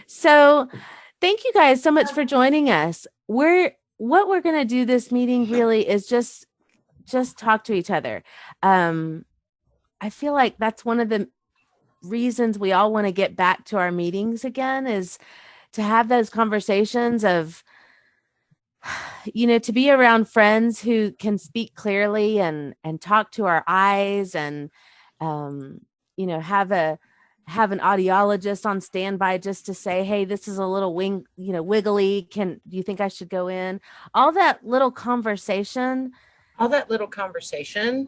So thank you guys so much for joining us. What we're going to do this meeting really is just talk to each other. Um, I feel like that's one of the reasons we all want to get back to our meetings again is to have those conversations of, to be around friends who can speak clearly and talk to our eyes and, um, have an audiologist on standby just to say, hey, this is a little wiggly. Do you think I should go in? All that little conversation All that little conversation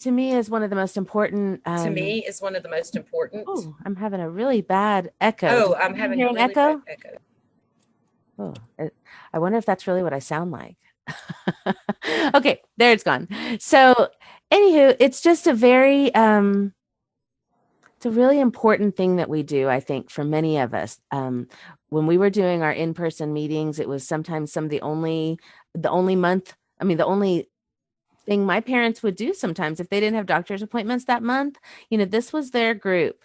to me is one of the most important. to me is one of the most important. Oh, I'm having a really bad echo. Oh, I'm having a an really echo. bad echo. Oh, I wonder if that's really what I sound like. Okay, there it's gone. So, anywho, it's just a very it's a really important thing that we do, I think, for many of us. When we were doing our in-person meetings, it was sometimes the only month. I mean, the only thing my parents would do sometimes if they didn't have doctor's appointments that month. This was their group,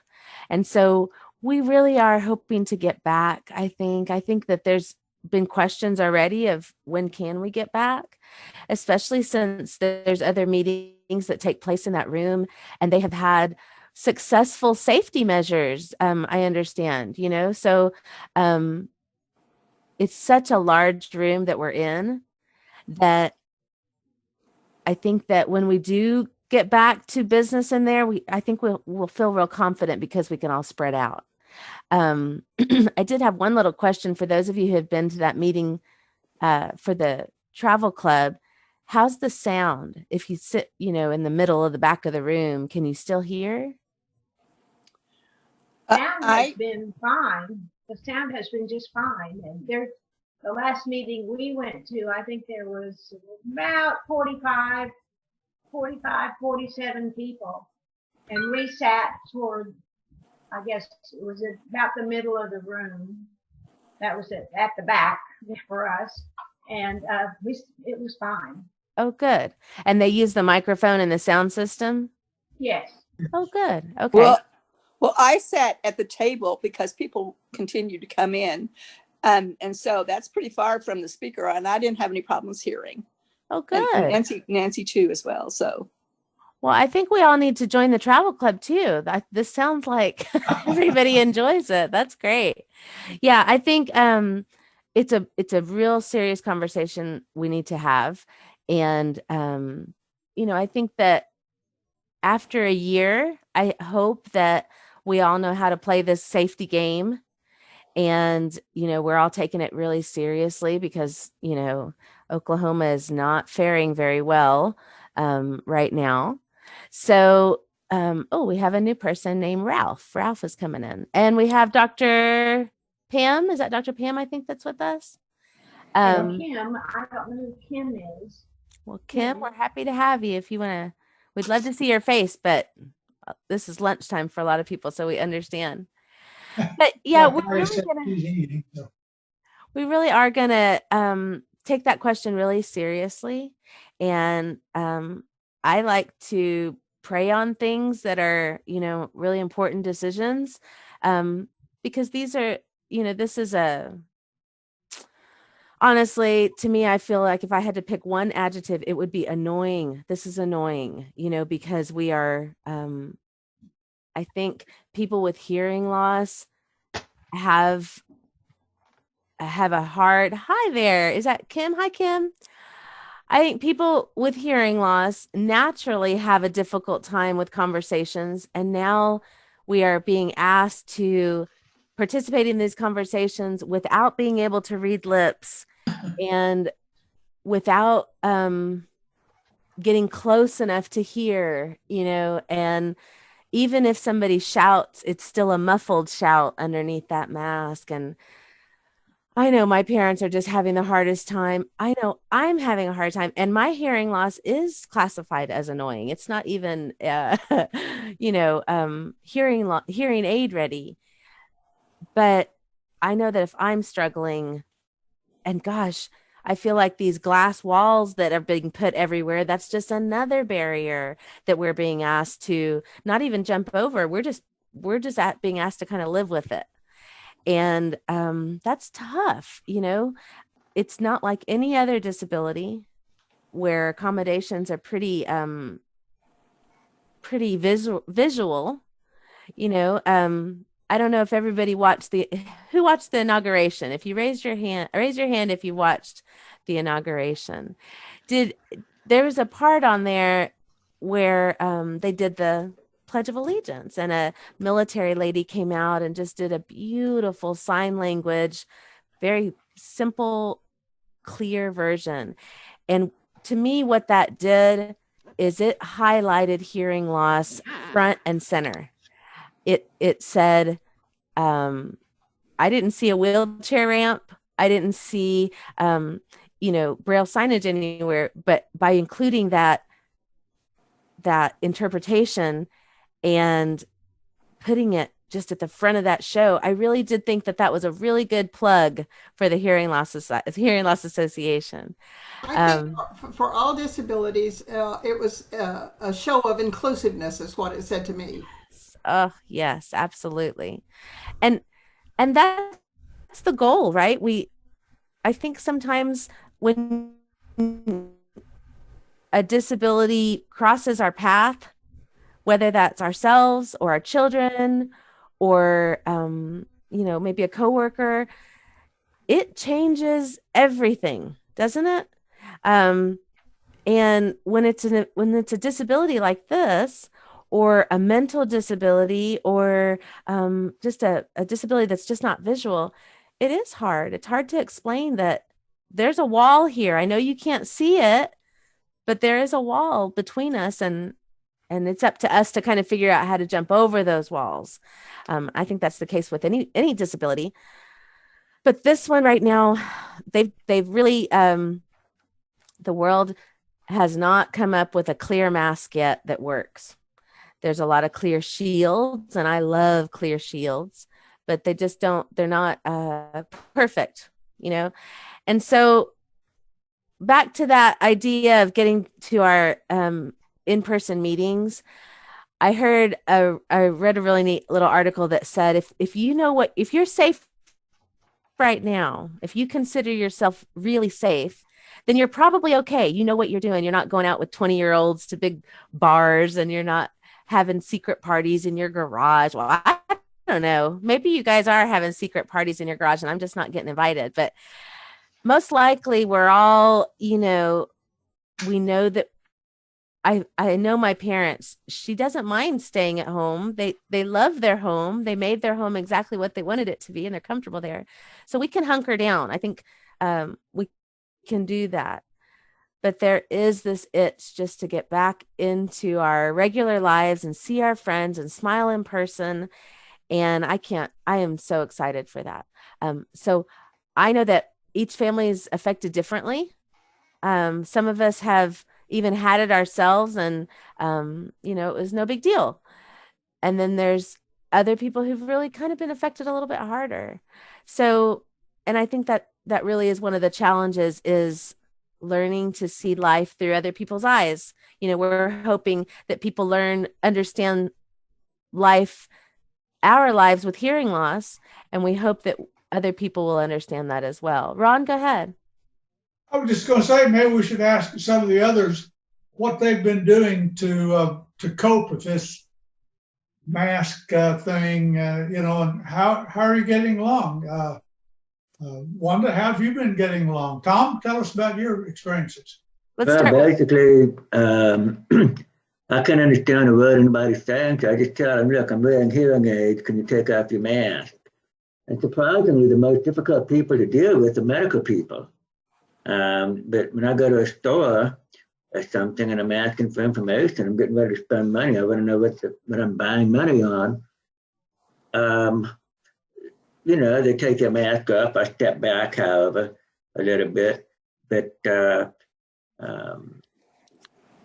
and so we really are hoping to get back. I think that there's been questions already of when can we get back, especially since there's other meetings that take place in that room and they have had successful safety measures. I understand, so um, it's such a large room that we're in that I think that when we do get back to business in there, I think we'll feel real confident because we can all spread out. I did have one little question for those of you who have been to that meeting for the travel club. How's the sound? If you sit, in the middle of the back of the room, can you still hear? Sound has been fine. The sound has been just fine. And the last meeting we went to, I think there was about 47 people. And we sat toward, I guess it was about the middle of the room. That was at the back for us. And it was fine. Oh, good. And they use the microphone and the sound system? Yes. Oh, good. Okay. Well, I sat at the table because people continued to come in. And so that's pretty far from the speaker, and I didn't have any problems hearing. Oh, good. And Nancy too, as well. So, well, I think we all need to join the travel club too. This sounds like everybody enjoys it. That's great. Yeah, I think it's a real serious conversation we need to have. And I think that after a year, I hope that we all know how to play this safety game. And, we're all taking it really seriously because, Oklahoma is not faring very well right now. So, we have a new person named Ralph. Ralph is coming in. And we have Dr. Pam. Is that Dr. Pam? I think that's with us. Kim, I don't know who Kim is. Well, Kim, we're happy to have you. If you want to, we'd love to see your face, but this is lunchtime for a lot of people, so we understand. But yeah, we really are gonna take that question really seriously. And I like to pray on things that are, really important decisions. Because these are, this is honestly, to me, I feel like if I had to pick one adjective, it would be annoying. This is annoying, because we are, I think people with hearing loss have a hard, hi there. Is that Kim? Hi, Kim. I think people with hearing loss naturally have a difficult time with conversations. And now we are being asked to participate in these conversations without being able to read lips and without getting close enough to hear, and even if somebody shouts, it's still a muffled shout underneath that mask. And I know my parents are just having the hardest time. I know I'm having a hard time, and my hearing loss is classified as annoying. It's not even, hearing aid ready. But I know that if I'm struggling, and gosh, I feel like these glass walls that are being put everywhere, that's just another barrier that we're being asked to not even jump over. We're just being asked to kind of live with it. And that's tough. It's not like any other disability where accommodations are pretty visual. I don't know if everybody watched who watched the inauguration. If you raise your hand if you watched the inauguration. There was a part on there where they did the Pledge of Allegiance, and a military lady came out and just did a beautiful sign language, very simple, clear version. And to me, what that did is it highlighted hearing loss front and center. It said, I didn't see a wheelchair ramp. I didn't see, Braille signage anywhere, but by including that interpretation and putting it just at the front of that show, I really did think that was a really good plug for the Hearing Loss Association. I think for all disabilities, it was a show of inclusiveness, is what it said to me. Oh, yes, absolutely. And that's the goal, right? I think sometimes when a disability crosses our path, whether that's ourselves or our children or, maybe a coworker, it changes everything, doesn't it? And when it's a disability like this, or a mental disability, or just a disability that's just not visual, it is hard. It's hard to explain that there's a wall here. I know you can't see it, but there is a wall between us, and it's up to us to kind of figure out how to jump over those walls. I think that's the case with any disability. But this one right now, they've really, the world has not come up with a clear mask yet that works. There's a lot of clear shields, and I love clear shields, but they're not perfect, And so back to that idea of getting to our in-person meetings, I read a really neat little article that said, if you're safe right now, if you consider yourself really safe, then you're probably okay. You know what you're doing. You're not going out with 20-year-olds to big bars, and you're not having secret parties in your garage. Well, I don't know. Maybe you guys are having secret parties in your garage and I'm just not getting invited, but most likely we're all, we know that I know my parents, she doesn't mind staying at home. They love their home. They made their home exactly what they wanted it to be, and they're comfortable there. So we can hunker down. I think we can do that. But there is this itch just to get back into our regular lives and see our friends and smile in person. And I am so excited for that. So I know that each family is affected differently. Some of us have even had it ourselves, and, it was no big deal. And then there's other people who've really kind of been affected a little bit harder. So, and I think that really is one of the challenges, is learning to see life through other people's eyes. We're hoping that people understand our lives with hearing loss, and we hope that other people will understand that as well. Ron, go ahead. I was just going to say, maybe we should ask some of the others what they've been doing to cope with this mask thing, and how are you getting along? Wanda, how have you been getting along? Tom, tell us about your experiences. Basically, I can't understand a word anybody's saying, so I just tell them, look, I'm wearing hearing aids. Can you take off your mask? And surprisingly, the most difficult people to deal with are medical people. But when I go to a store or something and I'm asking for information, I'm getting ready to spend money, I want to know what I'm buying money on. They take their mask off. I step back, however, a little bit. But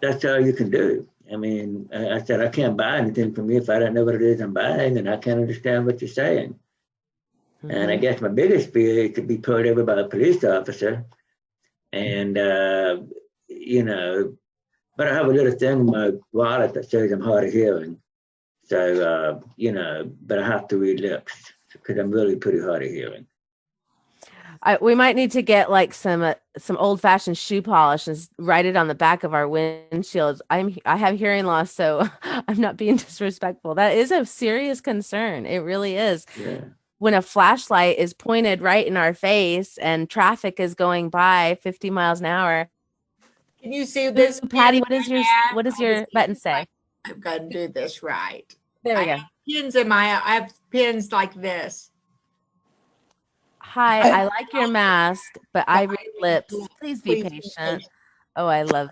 that's all you can do. I mean, I said, I can't buy anything from you if I don't know what it is I'm buying, and I can't understand what you're saying. Mm-hmm. And I guess my biggest fear is to be pulled over by a police officer. And, but I have a little thing in my wallet that says I'm hard of hearing. So, but I have to read lips. because I'm really pretty hard of hearing. We might need to get like some old-fashioned shoe polish and write it on the back of our windshields. I have hearing loss, so I'm not being disrespectful. That is a serious concern. It really is. Yeah. When a flashlight is pointed right in our face and traffic is going by 50 miles an hour. Can you see this? Patty, pin what does I your just button need- say? I've got to do this right. There we I go. have pins in my, I have pins like this. Hi, I like your mask, but I read lips. Please be Please be patient. Oh, I love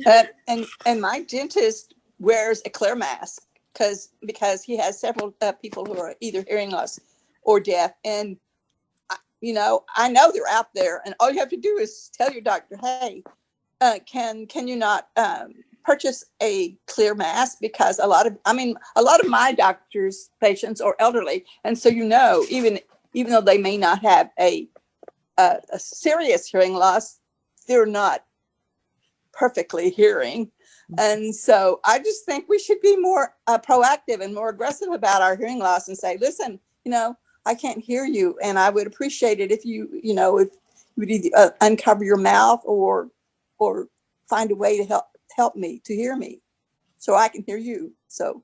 that. And my dentist wears a clear mask because he has several people who are either hearing loss or deaf. And, you know, I know they're out there, and all you have to do is tell your doctor, hey, can you not purchase a clear mask? Because a lot of my doctor's patients are elderly. And so, you know, even though they may not have a serious hearing loss, they're not perfectly hearing. And so I just think we should be more proactive and more aggressive about our hearing loss and say, listen, you know, I can't hear you. And I would appreciate it if if you would either uncover your mouth or find a way to help me to hear me so I can hear you. So,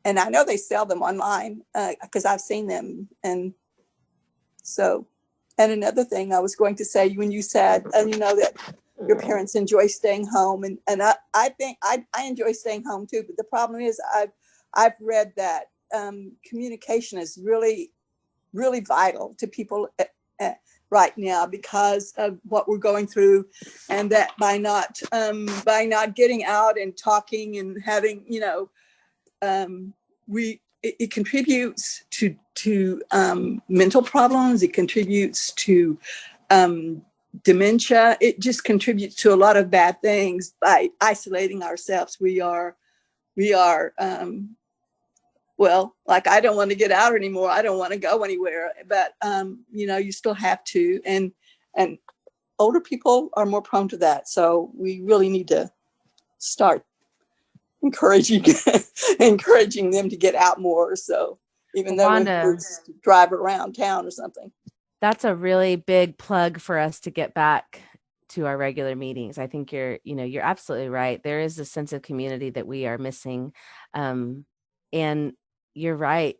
and I know they sell them online because I've seen them. And so, and another thing I was going to say, when you said, you know, that your parents enjoy staying home, and I think I enjoy staying home too. But the problem is I've read that communication is really, really vital to people right now because of what we're going through, and that by not getting out and talking and having, you know, it contributes to mental problems. It contributes to dementia. It just contributes to a lot of bad things by isolating ourselves. We are well, like, I don't want to get out anymore. I don't want to go anywhere, but you know, you still have to, and older people are more prone to that. So we really need to start encouraging them to get out more. So even though Wanda, it's drive around town or something. That's a really big plug for us to get back to our regular meetings. I think you're absolutely right. There is a sense of community that we are missing. And you're right.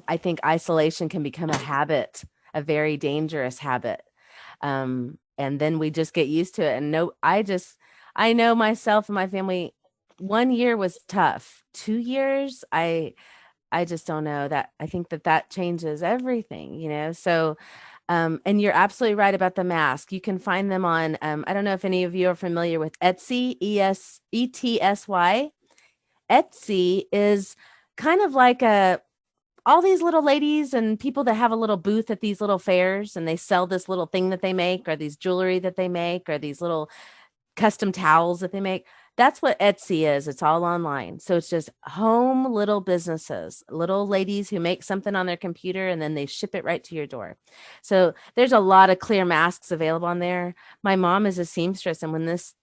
I think isolation can become a habit, a very dangerous habit. And then we just get used to it. And I know myself and my family, 1 year was tough. 2 years, I just don't know that. I think that changes everything, you know? So, and you're absolutely right about the mask. You can find them on, I don't know if any of you are familiar with Etsy, ETSY. Etsy is kind of like all these little ladies and people that have a little booth at these little fairs, and they sell this little thing that they make, or these jewelry that they make, or these little custom towels that they make. That's what Etsy is. It's all online. So it's just home little businesses, little ladies who make something on their computer and then they ship it right to your door. So there's a lot of clear masks available on there. My mom is a seamstress, and when this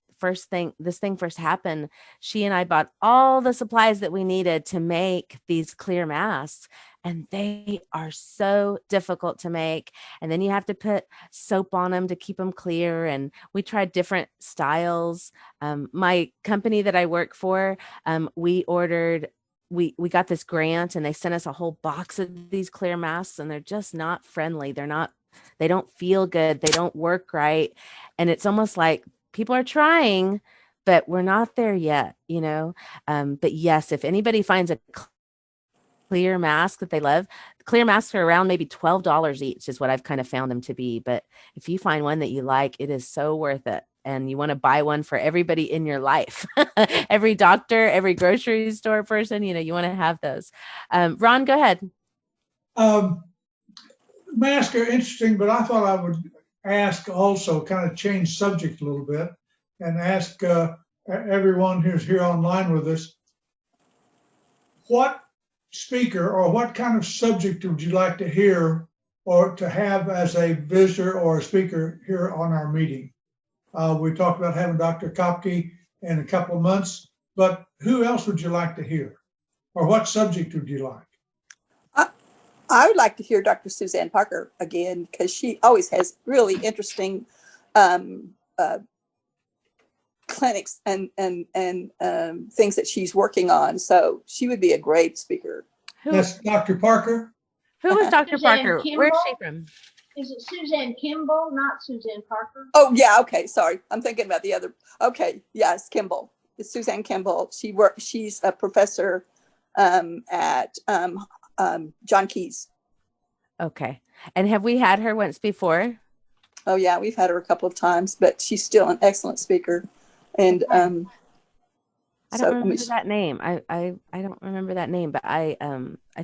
thing first happened, she and I bought all the supplies that we needed to make these clear masks, and they are so difficult to make. And then you have to put soap on them to keep them clear. And we tried different styles. My company that I work for, we got this grant, and they sent us a whole box of these clear masks, and they're just not friendly. They don't feel good. They don't work right. And it's almost like people are trying, but we're not there yet, you know? But yes, if anybody finds a clear mask that they love, clear masks are around maybe $12 each is what I've kind of found them to be. But if you find one that you like, it is so worth it. And you want to buy one for everybody in your life, every doctor, every grocery store person, you know, you want to have those. Ron, go ahead. Masks are interesting, but I thought I would ask also, kind of change subject a little bit, and ask everyone who's here online with us, what speaker or what kind of subject would you like to hear or to have as a visitor or a speaker here on our meeting? We talked about having Dr. Kopke in a couple of months, but who else would you like to hear? Or what subject would you like? I would like to hear Dr. Suzanne Parker again because she always has really interesting um, uh, clinics and things that she's working on. So she would be a great speaker. Who That's Dr. Parker. who is Dr. Suzanne Parker? Where's she Kimball? from? Is it Suzanne Kimball, not Suzanne Parker? Oh yeah, okay. Sorry, I'm thinking about the other. Okay, yes, Kimball. It's Suzanne Kimball. She's a professor at John Key's. Okay. And have we had her once before? Oh yeah, we've had her a couple of times, but she's still an excellent speaker. And I don't so, remember that name. I don't remember that name, but I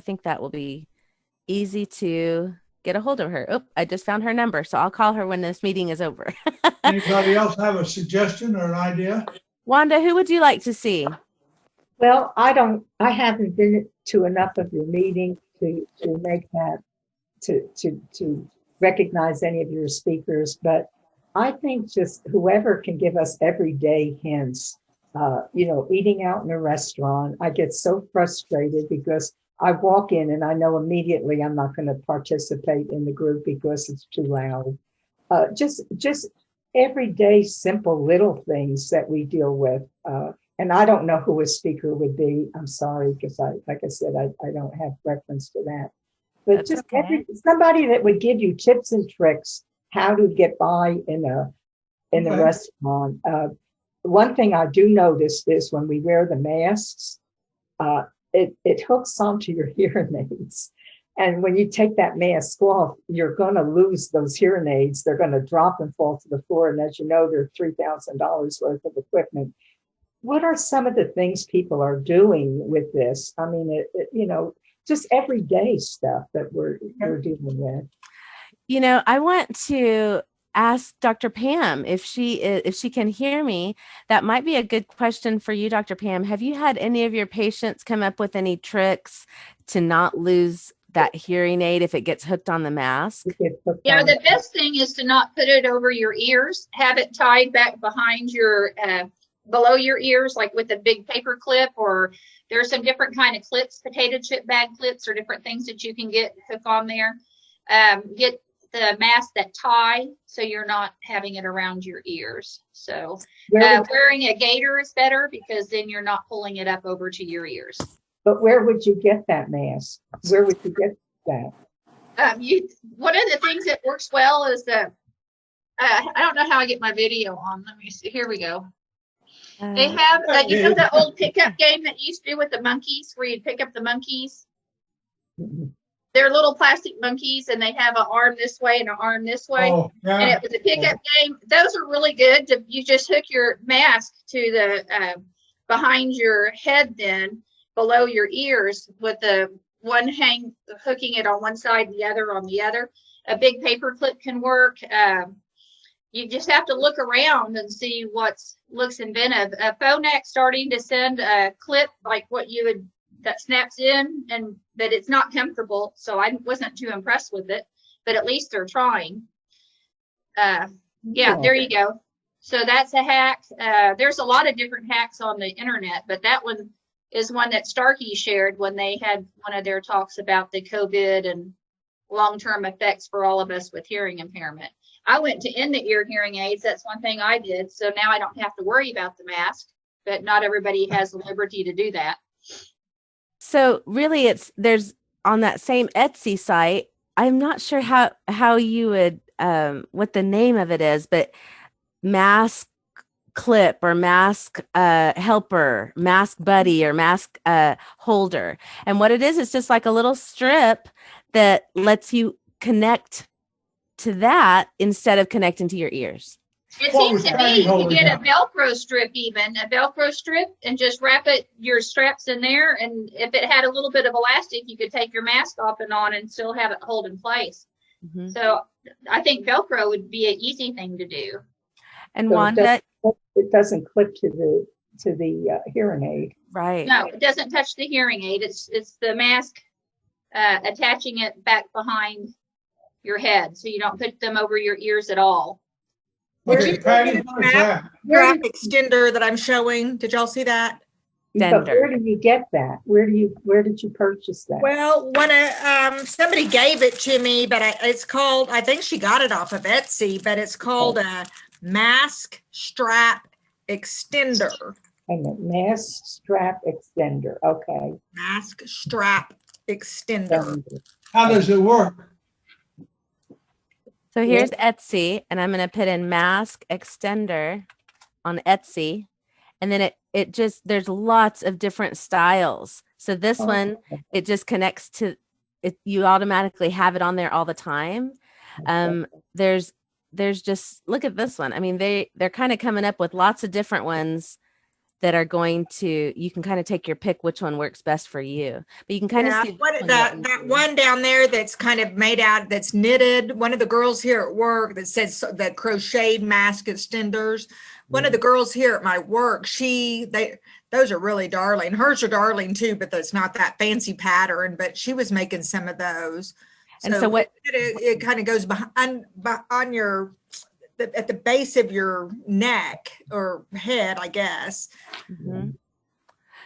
think that will be easy to get a hold of her. Oh, I just found her number, so I'll call her when this meeting is over. Anybody else have a suggestion or an idea? Wanda, who would you like to see? Well, I haven't been to enough of your meetings to make that, to recognize any of your speakers, but I think just whoever can give us everyday hints, eating out in a restaurant, I get so frustrated because I walk in and I know immediately I'm not going to participate in the group because it's too loud. Just everyday simple little things that we deal with. And I don't know who a speaker would be. I'm sorry, because like I said, I don't have reference to that. But That's just okay. somebody that would give you tips and tricks how to get by in a Okay. restaurant. One thing I do notice is when we wear the masks, it hooks onto your hearing aids. And when you take that mask off, you're going to lose those hearing aids. They're going to drop and fall to the floor. And as you know, they're $3,000 worth of equipment. What are some of the things people are doing with this? I mean, just everyday stuff that we're dealing with. I want to ask Dr. Pam if she can hear me. That might be a good question for you, Dr. Pam. Have you had any of your patients come up with any tricks to not lose that hearing aid if it gets hooked on the mask? Yeah, the best thing is to not put it over your ears. Have it tied back behind your below your ears, like with a big paper clip, or there's some different kind of clips, potato chip bag clips, or different things that you can get hook on there. Get the mask that tie so you're not having it around your ears. So wearing a gaiter is better because then you're not pulling it up over to your ears. But where would you get that mask? Where would you get that? One of the things that works well is the I don't know how I get my video on. Let me see. Here we go. They have the old pickup game that you used to do with the monkeys, where you'd pick up the monkeys. They're little plastic monkeys, and they have an arm this way and an arm this way. Oh, yeah. And it was a pickup game. Those are really good. You just hook your mask to the behind your head, then below your ears, with the one hooking it on one side, the other on the other. A big paper clip can work. You just have to look around and see what looks inventive. Phonak starting to send a clip like what you would that snaps in, and that it's not comfortable. So I wasn't too impressed with it, but at least they're trying. Yeah, there you go. So that's a hack. There's a lot of different hacks on the internet, but that one is one that Starkey shared when they had one of their talks about the COVID and long-term effects for all of us with hearing impairment. I went to in-the-ear hearing aids. That's one thing I did. So now I don't have to worry about the mask, but not everybody has the liberty to do that. So really there's on that same Etsy site, I'm not sure how you would, what the name of it is, but mask clip or mask helper, mask buddy, or mask holder. And what it is, it's just like a little strip that lets you connect to that instead of connecting to your ears. It seems to me you can get a Velcro strip, and just wrap your straps in there. And if it had a little bit of elastic, you could take your mask off and on and still have it hold in place. Mm-hmm. So I think Velcro would be an easy thing to do. And so Wanda, it doesn't clip to the hearing aid, right? No, it doesn't touch the hearing aid. It's the mask attaching it back behind your head, so you don't put them over your ears at all. Okay, Patty, what is that? Strap extender that I'm showing. Did y'all see that? But where extender. do you get that? Where did you purchase that? Well, somebody gave it to me, but it's called, I think she got it off of Etsy, but it's called a mask strap extender. And a mask strap extender. Okay. Mask strap extender. How does it work? So here's Etsy, and I'm going to put in mask extender on Etsy. And then it just, there's lots of different styles. So this one, it just connects to it. You automatically have it on there all the time. There's just, look at this one. I mean, they're kind of coming up with lots of different ones that are going to, you can kind of take your pick which one works best for you. But you can kind of see that one down there that's kind of made out, that's knitted. One of the girls here at work that says that crocheted mask extenders. One of the girls here at my work, those are really darling. Hers are darling too, but that's not that fancy pattern, but she was making some of those. And so what it kind of goes behind on your, at the base of your neck or head, I guess. Mm-hmm.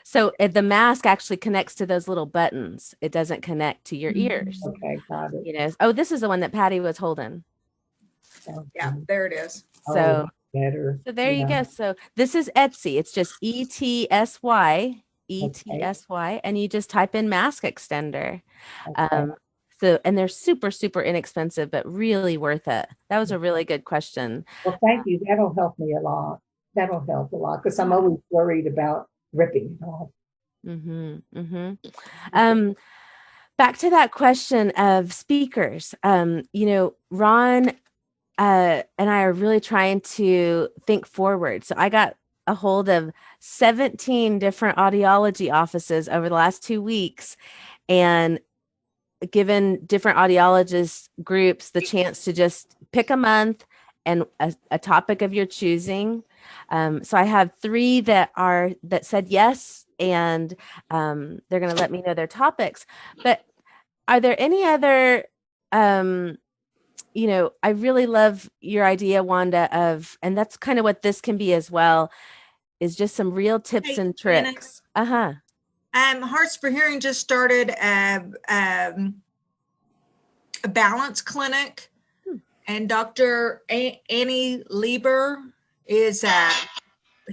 So the mask actually connects to those little buttons. It doesn't connect to your ears. Okay, got it. You know. Oh, this is the one that Patty was holding. Yeah, there it is. So better. So there you go. So this is Etsy. It's just ETSY, and you just type in mask extender. Okay. So, and they're super, super inexpensive, but really worth it. That was a really good question. Well, thank you. That'll help me a lot. That'll help a lot because I'm always worried about ripping it off. Back to that question of speakers. You know, Ron and I are really trying to think forward. So I got a hold of 17 different audiology offices over the last 2 weeks and given different audiologist groups the chance to just pick a month and a topic of your choosing. So I have 3 that said yes, and they're going to let me know their topics. But are there any other, you know, I really love your idea, Wanda, and that's kind of what this can be as well, is just some real tips and tricks. Hearts for Hearing just started a balance clinic, and Dr. Annie Lieber is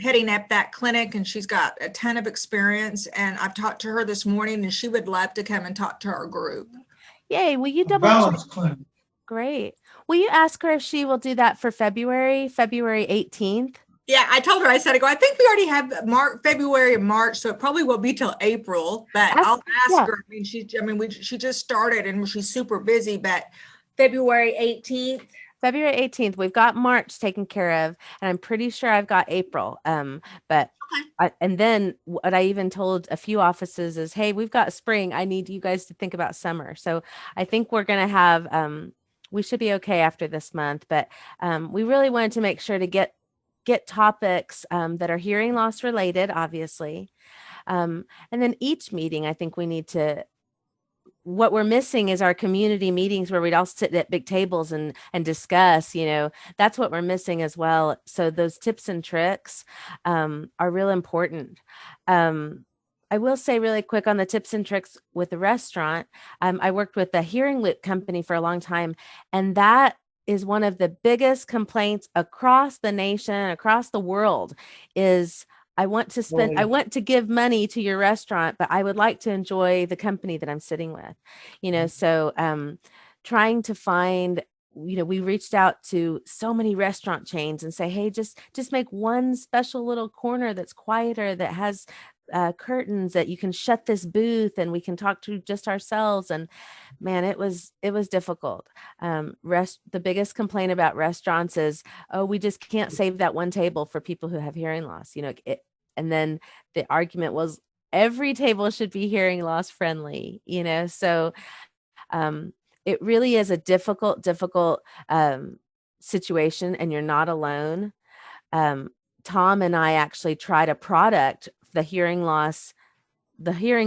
heading up that clinic, and she's got a ton of experience. And I've talked to her this morning, and she would love to come and talk to our group. Yay! Will you double Balance check? clinic. Great. Will you ask her if she will do that for February 18th? Yeah, I told her, I said, I think we already have February and March, so it probably won't be till April, but I'll ask her. I mean, she just started and she's super busy, but February 18th. February 18th, we've got March taken care of, and I'm pretty sure I've got April. But and then what I even told a few offices is, hey, we've got spring. I need you guys to think about summer. So I think we're going to have, we should be okay after this month, but we really wanted to make sure to get topics that are hearing loss related, obviously. And then each meeting, I think we need to, what we're missing is our community meetings where we'd all sit at big tables and discuss, you know, that's what we're missing as well. So those tips and tricks are real important. I will say really quick on the tips and tricks with the restaurant. I worked with a Hearing Loop company for a long time, and that is one of the biggest complaints across the nation, across the world, is I want to give money to your restaurant, but I would like to enjoy the company that I'm sitting with, you know. So trying to find, you know, we reached out to so many restaurant chains and say, hey, just make one special little corner that's quieter, that has curtains, that you can shut this booth and we can talk to just ourselves. And man, it was difficult. The biggest complaint about restaurants is, oh, we just can't save that one table for people who have hearing loss, you know. And then the argument was every table should be hearing loss friendly, you know. So it really is a difficult situation, and you're not alone. Tom and I actually tried a product, the hearing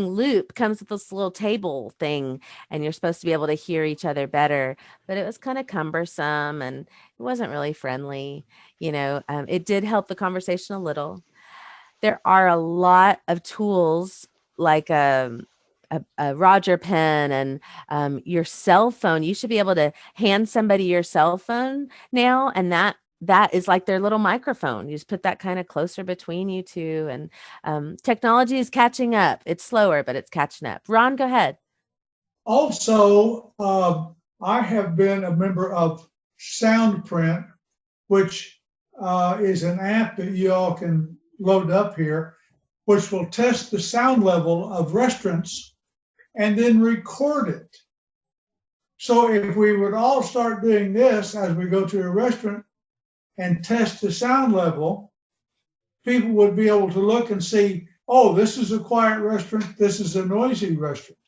loop comes with this little table thing, and you're supposed to be able to hear each other better, but it was kind of cumbersome and it wasn't really friendly, you know. It did help the conversation a little. there are a lot of tools like a Roger pen and your cell phone. You should be able to hand somebody your cell phone now, and that is like their little microphone. You just put that kind of closer between you two, and technology is catching up. It's slower, but it's catching up. Ron, go ahead. Also, I have been a member of Soundprint, which is an app that you all can load up here, which will test the sound level of restaurants and then record it. So if we would all start doing this as we go to a restaurant and test the sound level, people would be able to look and see, oh, this is a quiet restaurant, this is a noisy restaurant.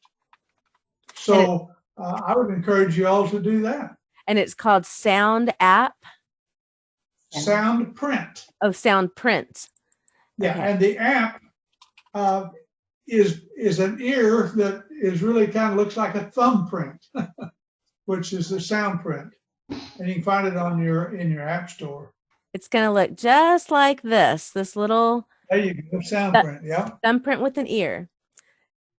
So I would encourage you all to do that. And it's called Sound App. Soundprint. Oh, Soundprint. Yeah, Okay. and the app is an ear that is really kind of looks like a thumbprint, which is the Soundprint, and you can find it on in your app store. It's going to look just like this little There you go, Soundprint. Yeah. thumbprint with an ear.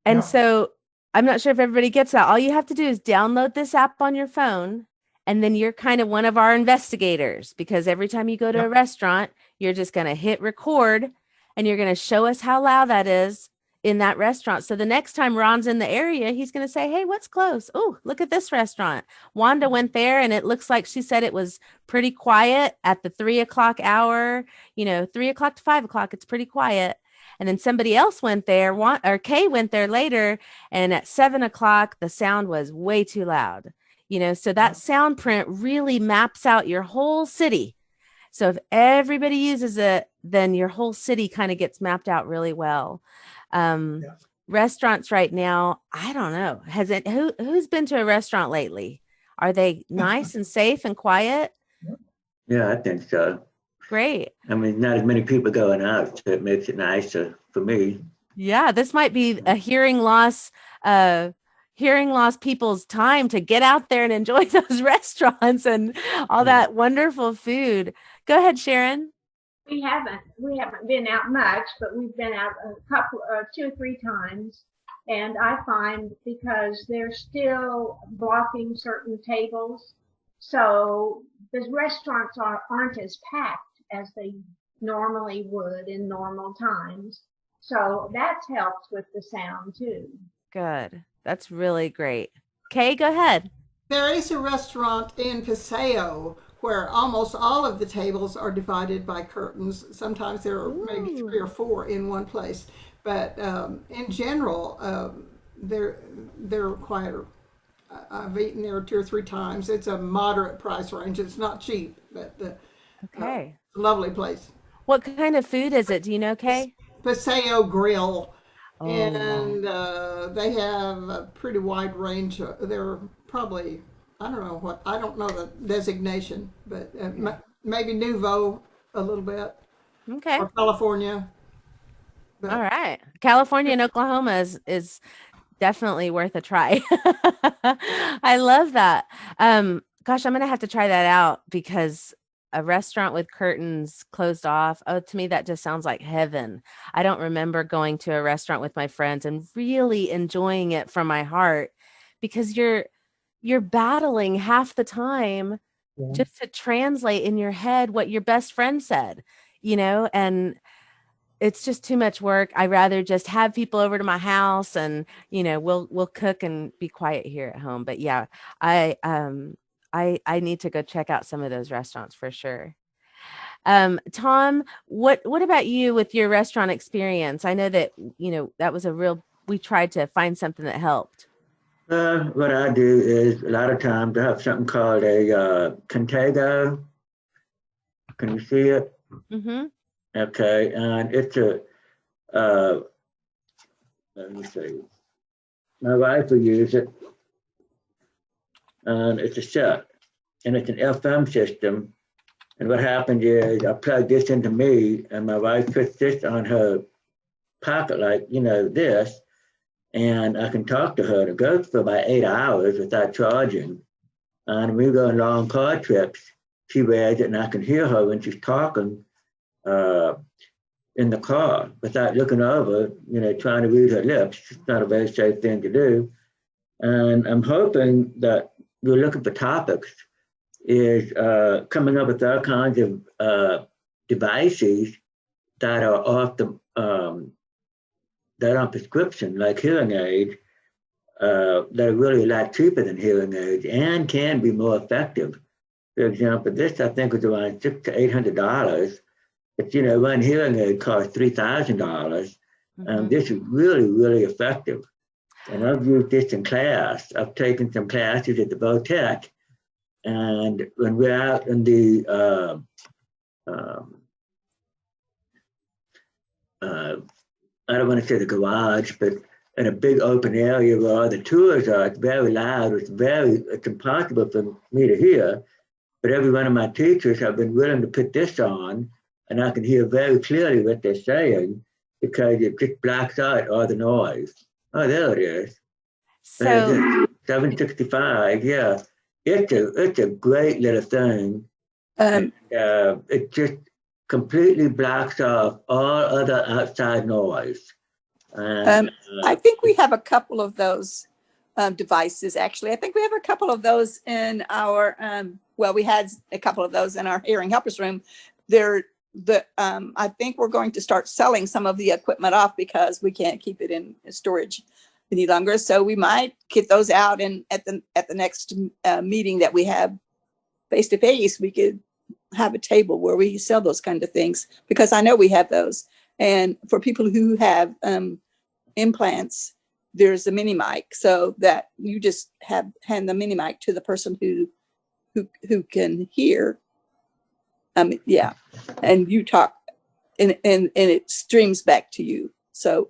And Yeah. so I'm not sure if everybody gets that. All you have to do is download this app on your phone, and then you're kind of one of our investigators, because every time you go to Yeah. a restaurant, you're just going to hit record and you're going to show us how loud that is in that restaurant. So the next time Ron's in the area, he's going to say, hey, what's close? Oh, look at this restaurant. Wanda went there and it looks like she said it was pretty quiet at the 3 o'clock hour, 3 o'clock to 5 o'clock. It's pretty quiet. And then somebody else went there, Kay went there later, and at 7 o'clock, the sound was way too loud. So that Soundprint really maps out your whole city. So if everybody uses it, then your whole city kind of gets mapped out really well. Restaurants right now, I don't know. Who's been to a restaurant lately? Are they nice and safe and quiet? Yeah, I think so. Great. I mean, not as many people going out, so it makes it nicer for me. Yeah, this might be a hearing loss people's time to get out there and enjoy those restaurants and all that wonderful food. Go ahead, Sharon. We haven't been out much, but we've been out a couple, 2 or 3 times. And I find because they're still blocking certain tables, so the restaurants aren't as packed as they normally would in normal times. So that's helped with the sound too. Good. That's really great. Kay, go ahead. There is a restaurant in Paseo where almost all of the tables are divided by curtains. Sometimes there are maybe 3 or 4 in one place, but in general, they're quieter. I've eaten there 2 or 3 times. It's a moderate price range. It's not cheap, but Okay. lovely place. What kind of food is it? Do you know, Kay? Paseo Grill. Oh. And they have a pretty wide range. They're probably, I don't know the designation, but maybe Nouveau a little bit. Okay. Or California. But All right. California and Oklahoma is definitely worth a try. I love that. Gosh, I'm going to have to try that out, because a restaurant with curtains closed off. Oh, to me, that just sounds like heaven. I don't remember going to a restaurant with my friends and really enjoying it from my heart, because you're battling half the time just to translate in your head what your best friend said, and it's just too much work. I rather just have people over to my house and, we'll cook and be quiet here at home. But yeah, I need to go check out some of those restaurants for sure. Tom, what about you with your restaurant experience? I know that, that was we tried to find something that helped. What I do is a lot of times I have something called a Contago. Can you see it? Mm-hmm. Okay, and it's a, let me see. My wife will use it. And it's a set, and it's an FM system. And what happens is I plug this into me, and my wife puts this on her pocket, like, this, and I can talk to her. It goes for about 8 hours without charging. And we go on long car trips, she wears it, and I can hear her when she's talking. in the car without looking over, trying to read her lips. It's not a very safe thing to do. And I'm hoping that we're looking for topics is coming up with all kinds of devices that are off the that are on prescription, like hearing aids, that are really a lot cheaper than hearing aids and can be more effective. For example, this I think was around $600 to $800, but one hearing aid costs $3,000. This is really, really effective. And I've used this in class. I've taken some classes at the Votech, and when we're out in the I don't want to say the garage, but in a big open area where all the tours are, it's very loud. It's impossible for me to hear. But every one of my teachers have been willing to put this on, and I can hear very clearly what they're saying because it just blocks out all the noise. Oh, there it is. So 765, yeah. It's a great little thing. It just completely blocks off all other outside noise. I think we have a couple of those devices, actually. I think we have a couple of those in our, we had a couple of those in our hearing helpers room. I think we're going to start selling some of the equipment off because we can't keep it in storage any longer. So we might get those out, and at the next meeting that we have face to face, we could have a table where we sell those kind of things, because I know we have those. And for people who have implants, there's a mini mic, so that you just hand the mini mic to the person who can hear. And you talk, and it streams back to you. So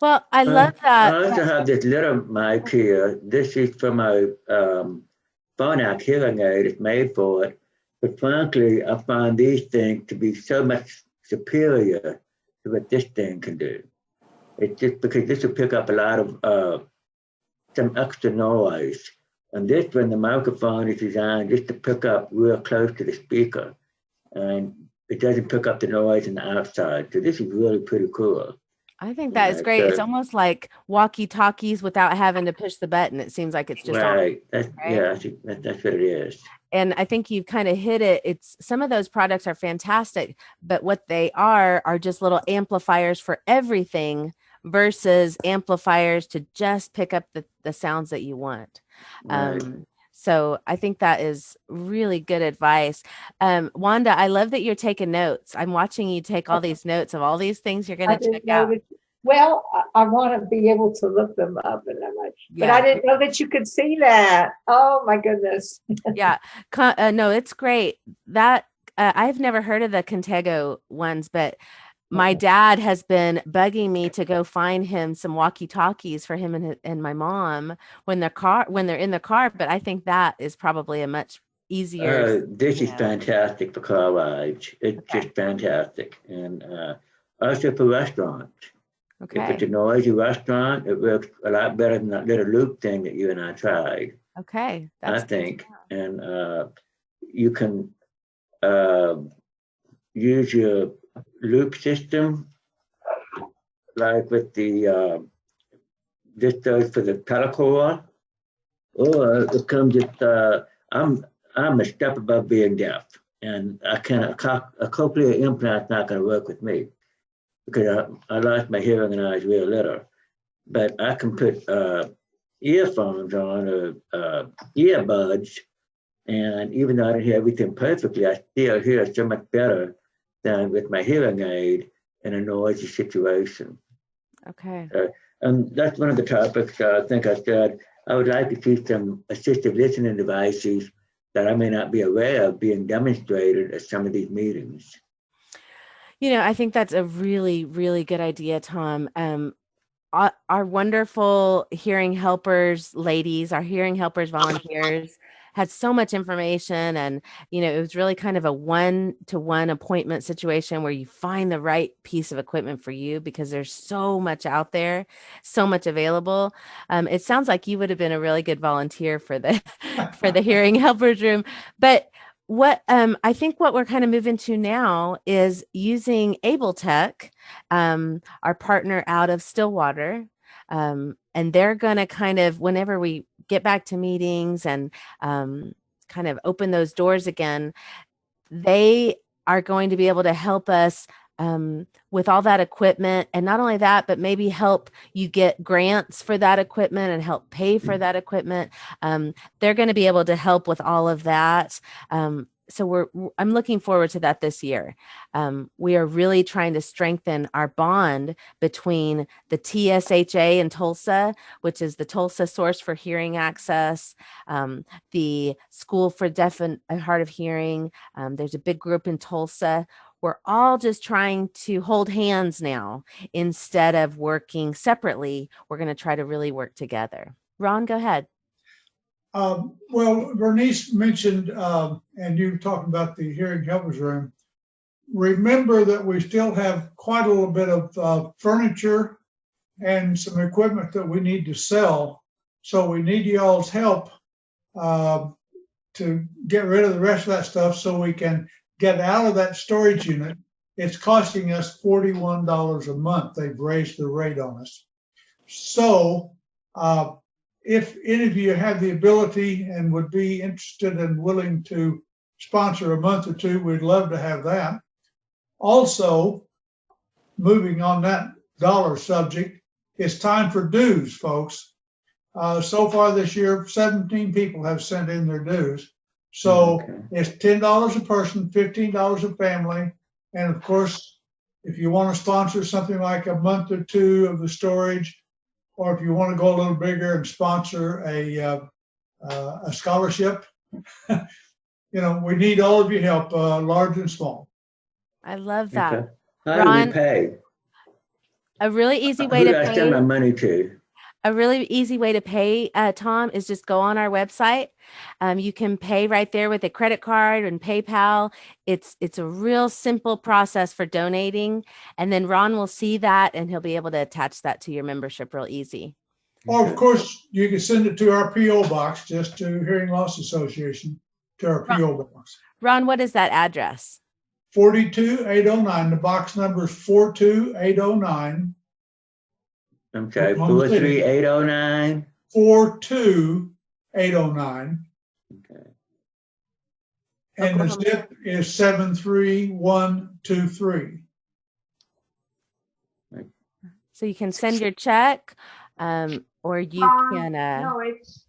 well, I love that. I also have this little mic here. This is from my Phonak hearing aid. It's made for it. But frankly, I find these things to be so much superior to what this thing can do. It's just because this will pick up a lot of some extra noise. And this, when the microphone is designed just to pick up real close to the speaker, and it doesn't pick up the noise on the outside. So this is really pretty cool. I think that is great. It's almost like walkie-talkies without having to push the button. It seems like it's just right. On, right? Yeah, I think that's what it is. And I think you've kind of hit it. It's some of those products are fantastic, but what they are just little amplifiers for everything versus amplifiers to just pick up the sounds that you want. Right. So I think that is really good advice. Wanda, I love that you're taking notes. I'm watching you take all these notes of all these things you're going to check out. Well, I want to be able to look them up, and I'm like, but I didn't know that you could see that. Oh my goodness. Yeah. No, it's great. That I've never heard of the Contego ones, but my dad has been bugging me to go find him some walkie-talkies for him and my mom when they're in the car. But I think that is probably a much easier. This is fantastic for car rides. It's just fantastic, and also for restaurants. Okay. If it's a noisy restaurant, it works a lot better than that little loop thing that you and I tried. Okay. I think, and you can use your loop system, like with the this goes for the telecore, or it comes with I'm a step above being deaf, and a cochlear implant's not going to work with me because I lost my hearing when I was real little. But I can put earphones on or earbuds, and even though I don't hear everything perfectly, I still hear so much better than with my hearing aid in a noisy situation. Okay. And that's one of the topics I think I said I would like to see some assistive listening devices that I may not be aware of being demonstrated at some of these meetings. I think that's a really, really good idea, Tom. Our wonderful hearing helpers ladies, our hearing helpers volunteers had so much information, and it was really kind of a one-to-one appointment situation where you find the right piece of equipment for you because there's so much out there, so much available. It sounds like you would have been a really good volunteer for the hearing helpers room. But what I think what we're kind of moving to now is using Able Tech, our partner out of Stillwater. And they're going to kind of, whenever we get back to meetings and kind of open those doors again, they are going to be able to help us with all that equipment. And not only that, but maybe help you get grants for that equipment and help pay for that equipment. They're going to be able to help with all of that. So I'm looking forward to that this year. We are really trying to strengthen our bond between the TSHA in Tulsa, which is the Tulsa Source for Hearing Access, the School for Deaf and Hard of Hearing. There's a big group in Tulsa. We're all just trying to hold hands now instead of working separately. We're going to try to really work together. Ron, go ahead. Well, Bernice mentioned, and you were talking about the hearing helpers room. Remember that we still have quite a little bit of furniture and some equipment that we need to sell. So we need y'all's help to get rid of the rest of that stuff so we can get out of that storage unit. It's costing us $41 a month. They've raised the rate on us. So if any of you have the ability and would be interested and willing to sponsor a month or two, we'd love to have that. Also, moving on that dollar subject, it's time for dues, folks. So far this year, 17 people have sent in their dues. So it's $10 a person, $15 a family. And of course, if you want to sponsor something like a month or two of the storage, or if you want to go a little bigger and sponsor a scholarship, we need all of your help, large and small. I love that. Okay. How Ron, do we pay? A really easy way Who to do I send my pay. money to? A really easy way to pay, Tom, is just go on our website. You can pay right there with a credit card and PayPal. It's a real simple process for donating. And then Ron will see that and he'll be able to attach that to your membership real easy. Or of course, you can send it to our P.O. box, just to Hearing Loss Association, to our P.O. box. Ron, what is that address? 42809. The box number is 42809. Okay, Oklahoma City. 43809. 42809. Okay. And the Oklahoma. zip is 73123. So you can send your check, or you can. No, it's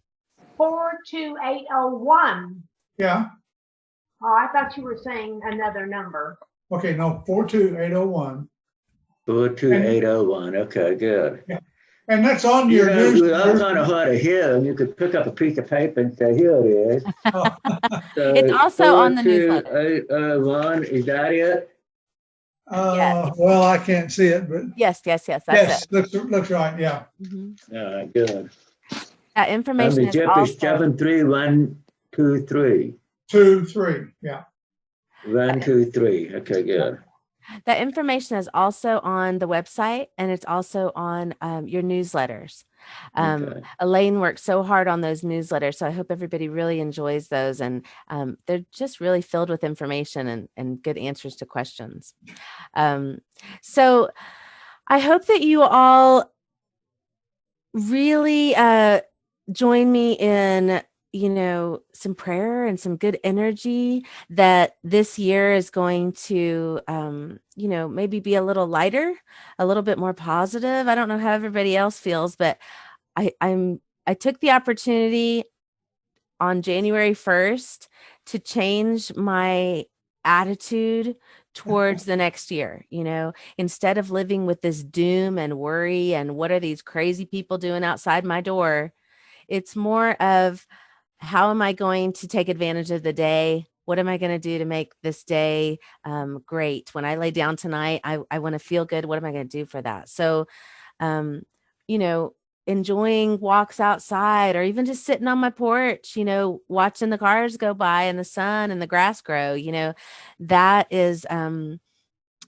42801. Yeah. Oh, I thought you were saying another number. Okay, no, 42801. 42801. Okay, good. Yeah. And that's on your news. We're all kind of hard of hearing. You could pick up a piece of paper and say, here it is. Oh. So It's also on the newsletter. 42801, is that it? Yes. Well, I can't see it, but Yes, that's yes, it. looks right. Yeah. Mhm. All right, good. That And information the is zip is also 73123. 23. Yeah. 123. Okay, good. that information is also on the website, and it's also on your newsletters. Okay. Elaine worked so hard on those newsletters, so I hope everybody really enjoys those, and they're just really filled with information and good answers to questions. So I hope that you all really join me in some prayer and some good energy that this year is going to, maybe be a little lighter, a little bit more positive. I don't know how everybody else feels, but I took the opportunity on January 1st to change my attitude towards the next year. Instead of living with this doom and worry and what are these crazy people doing outside my door, it's more of, how am I going to take advantage of the day? What am I going to do to make this day great? When I lay down tonight, I want to feel good. What am I going to do for that? So, enjoying walks outside, or even just sitting on my porch, watching the cars go by and the sun and the grass grow, that is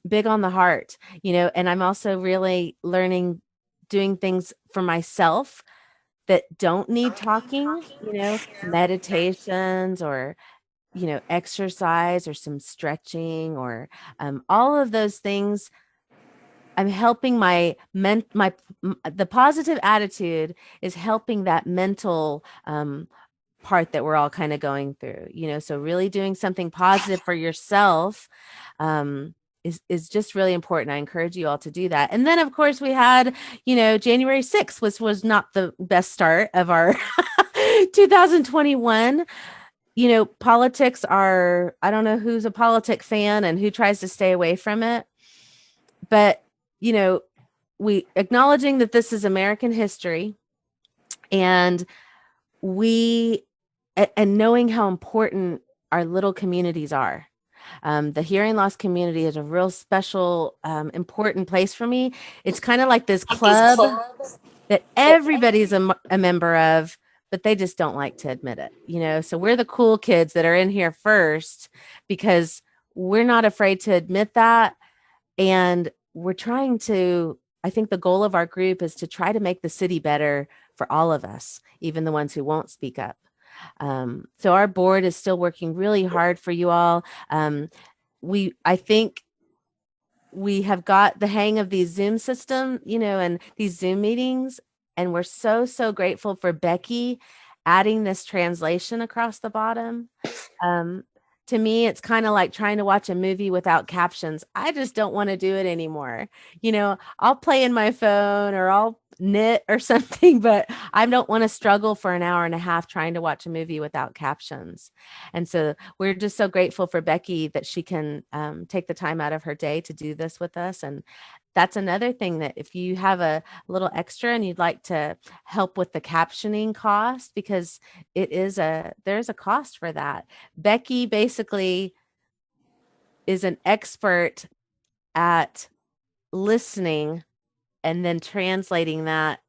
big on the heart, and I'm also really learning doing things for myself that don't need talking, meditations or exercise or some stretching or all of those things. I'm helping the positive attitude is helping that mental part that we're all kind of going through, so really doing something positive for yourself is just really important. I encourage you all to do that. And then of course we had, January 6th, which was not the best start of our 2021. Politics are, I don't know who's a politic fan and who tries to stay away from it, but we acknowledging that this is American history and knowing how important our little communities are. The hearing loss community is a real special, important place for me. It's kind of like this club that everybody's a member of, but they just don't like to admit it, so we're the cool kids that are in here first because we're not afraid to admit that. And we're trying to, I think the goal of our group is to try to make the city better for all of us, even the ones who won't speak up. So our board is still working really hard for you all. I think we have got the hang of these Zoom system, and these Zoom meetings, and we're so grateful for Becky adding this translation across the bottom. To me, it's kind of like trying to watch a movie without captions. I just don't want to do it anymore. I'll play in my phone or I'll knit or something, but I don't want to struggle for an hour and a half trying to watch a movie without captions. And so we're just so grateful for Becky that she can take the time out of her day to do this with us. And that's another thing, that if you have a little extra and you'd like to help with the captioning cost, because there's a cost for that. Becky basically is an expert at listening and then translating that,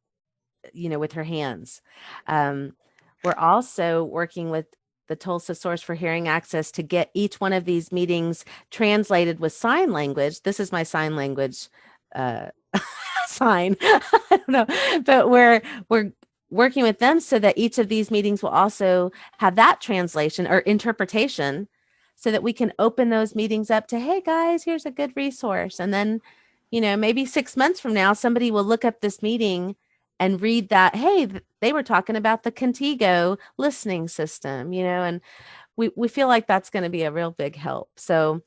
with her hands. We're also working with the Tulsa Source for Hearing Access to get each one of these meetings translated with sign language. This is my sign language sign. I don't know, but we're working with them so that each of these meetings will also have that translation or interpretation, so that we can open those meetings up to, hey guys, here's a good resource. And then, maybe 6 months from now, somebody will look up this meeting and read that, hey, they were talking about the Contigo listening system, and we feel like that's going to be a real big help. So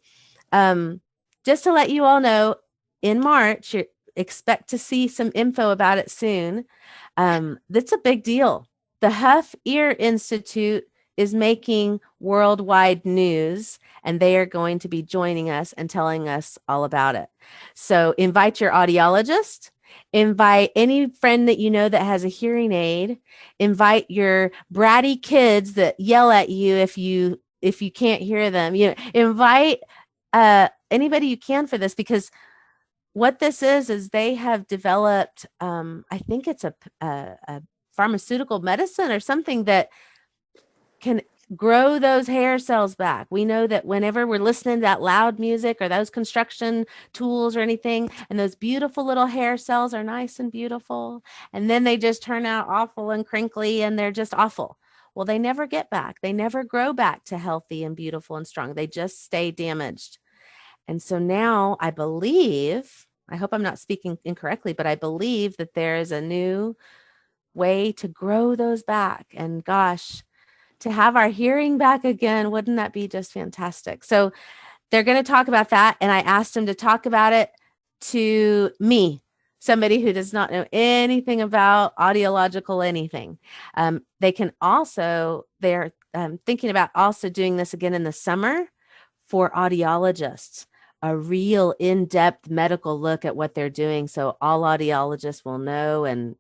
just to let you all know, in March, you expect to see some info about it soon. That's a big deal. The Huff Ear Institute is making worldwide news, and they are going to be joining us and telling us all about it. So invite your audiologist, invite any friend that that has a hearing aid, invite your bratty kids that yell at you if you can't hear them. Invite anybody you can for this, because what this is they have developed, I think it's a pharmaceutical medicine or something that can grow those hair cells back. We know that whenever we're listening to that loud music or those construction tools or anything, and those beautiful little hair cells are nice and beautiful, and then they just turn out awful and crinkly and they're just awful. Well, they never get back. They never grow back to healthy and beautiful and strong. They just stay damaged. And so now I believe, I hope I'm not speaking incorrectly, but I believe that there is a new way to grow those back. And gosh, to have our hearing back again, wouldn't that be just fantastic? So they're going to talk about that. And I asked them to talk about it to me, somebody who does not know anything about audiological anything. They can also, they're thinking about also doing this again in the summer for audiologists, a real in-depth medical look at what they're doing. So all audiologists will know, and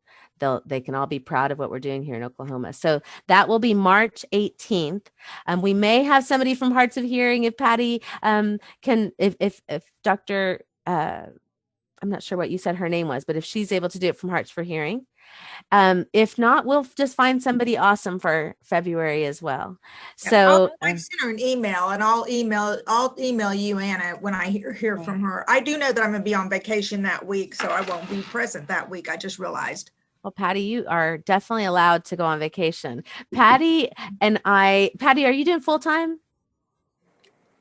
they can all be proud of what we're doing here in Oklahoma. So that will be March 18th. We may have somebody from Hearts of Hearing, if Patty can, if Dr. I'm not sure what you said her name was, but if she's able to do it from Hearts for Hearing. If not, we'll just find somebody awesome for February as well. So I sent her an email, and I'll email you, Anna, when I hear from her. I do know that I'm going to be on vacation that week, so I won't be present that week. I just realized. Well, Patty, you are definitely allowed to go on vacation. Patty, are you doing full time?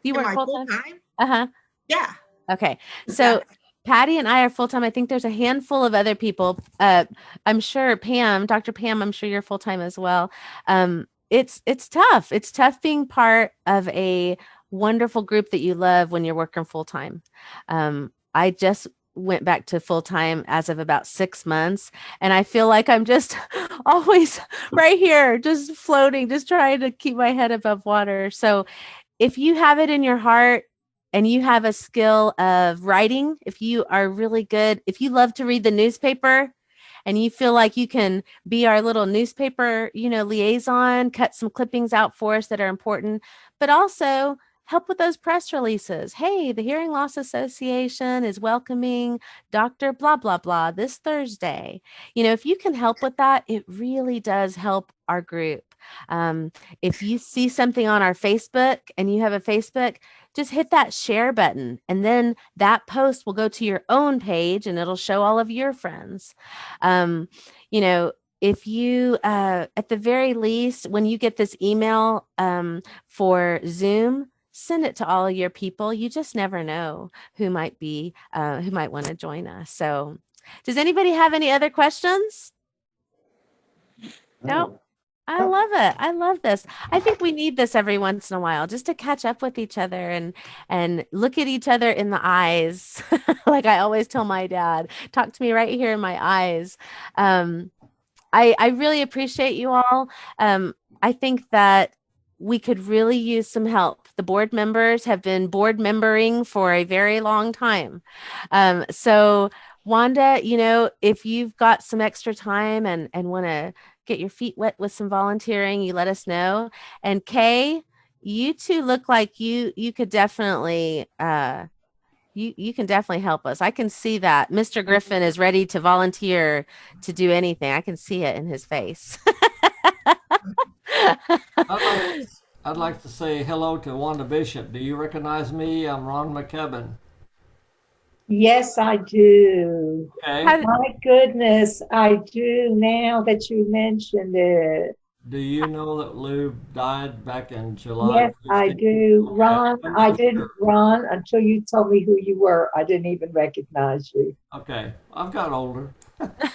You Am work I full full time? time? Uh-huh. Yeah. Okay. So Yeah. Patty and I are full time. I think there's a handful of other people. I'm sure Pam, Dr. Pam, I'm sure you're full time as well. It's tough. It's tough being part of a wonderful group that you love when you're working full time. I just went back to full time as of about 6 months, and I feel like I'm just always right here, just floating, just trying to keep my head above water. So if you have it in your heart and you have a skill of writing, if you are really good, if you love to read the newspaper and you feel like you can be our little newspaper, liaison, cut some clippings out for us that are important, but also help with those press releases. Hey, the Hearing Loss Association is welcoming Dr. Blah, blah, blah this Thursday. If you can help with that, it really does help our group. If you see something on our Facebook and you have a Facebook, just hit that share button, and then that post will go to your own page and it'll show all of your friends. If you, at the very least, when you get this email for Zoom, send it to all of your people. You just never know who might want to join us. So does anybody have any other questions? No. I love it. I love this. I think we need this every once in a while, just to catch up with each other and look at each other in the eyes. Like I always tell my dad, talk to me right here in my eyes. I really appreciate you all. I think that we could really use some help. The board members have been board membering for a very long time. So Wanda, if you've got some extra time and want to get your feet wet with some volunteering, you let us know. And Kay, you two look like you could definitely you can definitely help us. I can see that Mr. Griffin is ready to volunteer to do anything. I can see it in his face. I'd like to say hello to Wanda Bishop. Do you recognize me? I'm Ron McKebbin. Yes, I do. Okay. My goodness, I do now that you mentioned it. Do you know that Lou died back in July? Yes, I 15th? do. Okay. Ron, I'm I not didn't, sure. Ron, until you told me who you were, I didn't even recognize you. Okay. I've got older.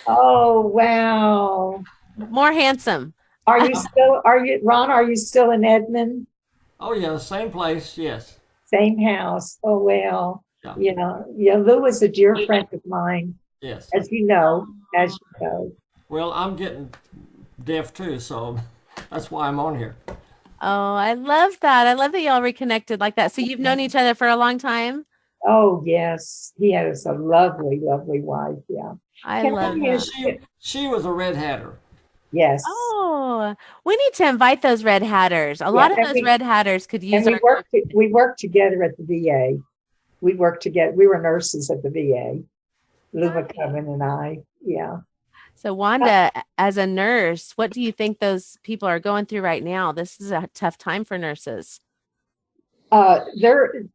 Oh, wow. More handsome. Ron, are you still in Edmond? Oh, yeah. Same place. Yes. Same house? Oh, well, Yeah. yeah, Lou is a dear friend of mine, Yes. as you know, Well, I'm getting deaf too, so that's why I'm on here. Oh, I love that. I love that y'all reconnected like that. So you've known each other for a long time? Oh, yes. He has a lovely, lovely wife. Yeah. I Can love I that. ask- She was a Red Hatter. Yes. Oh, we need to invite those red hatters. A lot of and those red hatters could use And our we worked together at the VA. We worked together. We were nurses at the VA. Lou McCubbin and I. Yeah. So Wanda, as a nurse, what do you think those people are going through right now? This is a tough time for nurses. They're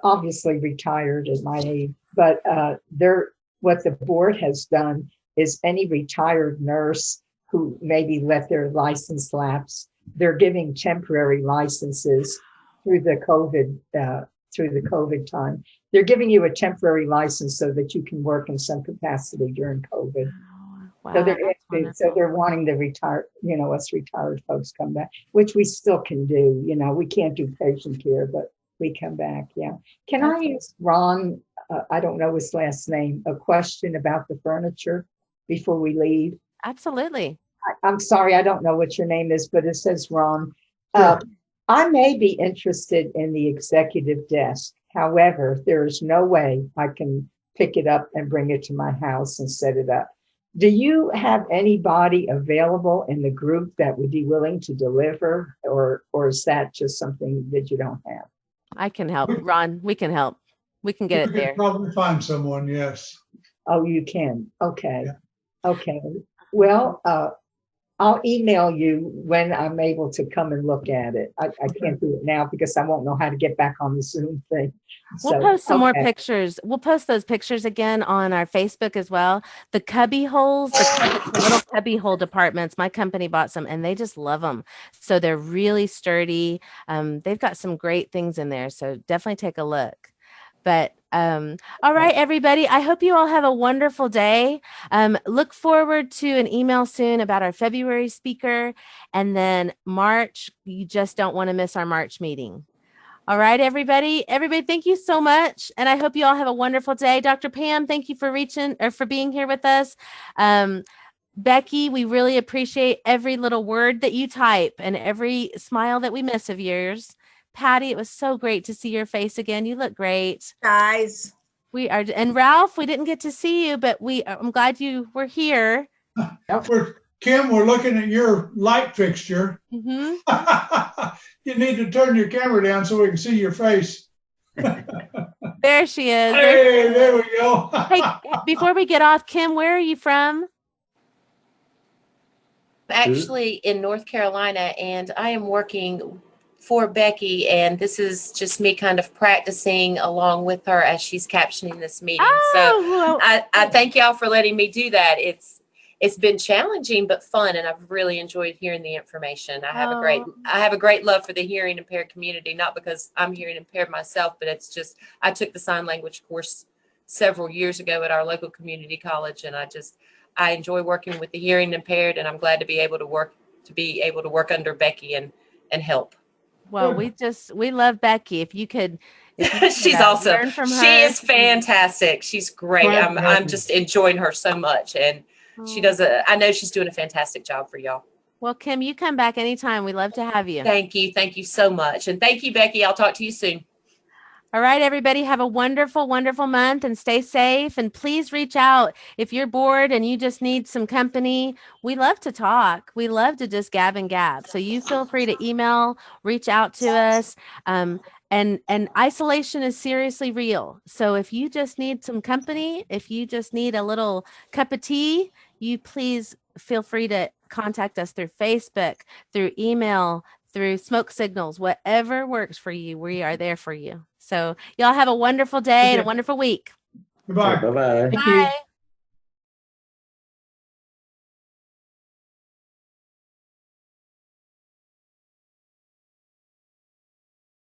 obviously retired at my age, but what the board has done is any retired nurse who maybe let their license lapse, they're giving temporary licenses through the COVID time. They're giving you a temporary license so that you can work in some capacity during COVID. Wow, So they're wanting the us retired folks come back, which we still can do. We can't do patient care, but we come back. Yeah. Can I ask Ron, I don't know his last name, a question about the furniture before we leave? Absolutely. I'm sorry, I don't know what your name is, but it says Ron. Sure. I may be interested in the executive desk. However, there is no way I can pick it up and bring it to my house and set it up. Do you have anybody available in the group that would be willing to deliver, or is that just something that you don't have? I can help, Ron. We can help. We can get it We there. could probably find someone, yes. Oh, you can. Okay. Yeah. Okay. Well, I'll email you when I'm able to come and look at it. I can't do it now because I won't know how to get back on the Zoom thing. We'll So, post some more okay. pictures. We'll post those pictures again on our Facebook as well. The cubby holes, the little cubby hole departments, my company bought some and they just love them. So they're really sturdy. They've got some great things in there. So definitely take a look. But all right, everybody, I hope you all have a wonderful day. Look forward to an email soon about our February speaker. And then March, you just don't want to miss our March meeting. All right, everybody. Everybody, thank you so much. And I hope you all have a wonderful day. Dr. Pam, thank you for being here with us. Becky, we really appreciate every little word that you type and every smile that we miss of yours. Patty, it was so great to see your face again. You look great. Guys. And Ralph, we didn't get to see you, but I'm glad you were here. Kim, we're looking at your light fixture. Mm-hmm. You need to turn your camera down so we can see your face. There she is. Hey, there we go. Hey, before we get off, Kim, where are you from? Actually in North Carolina, and I am working for Becky, and this is just me kind of practicing along with her as she's captioning this meeting. Oh, so I thank y'all for letting me do that. It's been challenging but fun, and I've really enjoyed hearing the information. I have a great love for the hearing impaired community, not because I'm hearing impaired myself, but it's just I took the sign language course several years ago at our local community college, and I enjoy working with the hearing impaired, and I'm glad to be able to work under Becky and help. Well, we love Becky. If you could she's awesome. learn from her. She is fantastic. She's great. I'm just enjoying her so much, and she does I know she's doing a fantastic job for y'all. Well, Kim, you come back anytime. We love to have you. Thank you so much, and thank you, Becky. I'll talk to you soon. All right, everybody, have a wonderful, wonderful month and stay safe. And please reach out if you're bored and you just need some company. We love to talk. We love to just gab and gab. So you feel free to email, reach out to us. And isolation is seriously real. So if you just need some company, if you just need a little cup of tea, you please feel free to contact us through Facebook, through email, through smoke signals, whatever works for you. We are there for you. So y'all have a wonderful day and a wonderful week. Goodbye. Bye-bye. Bye.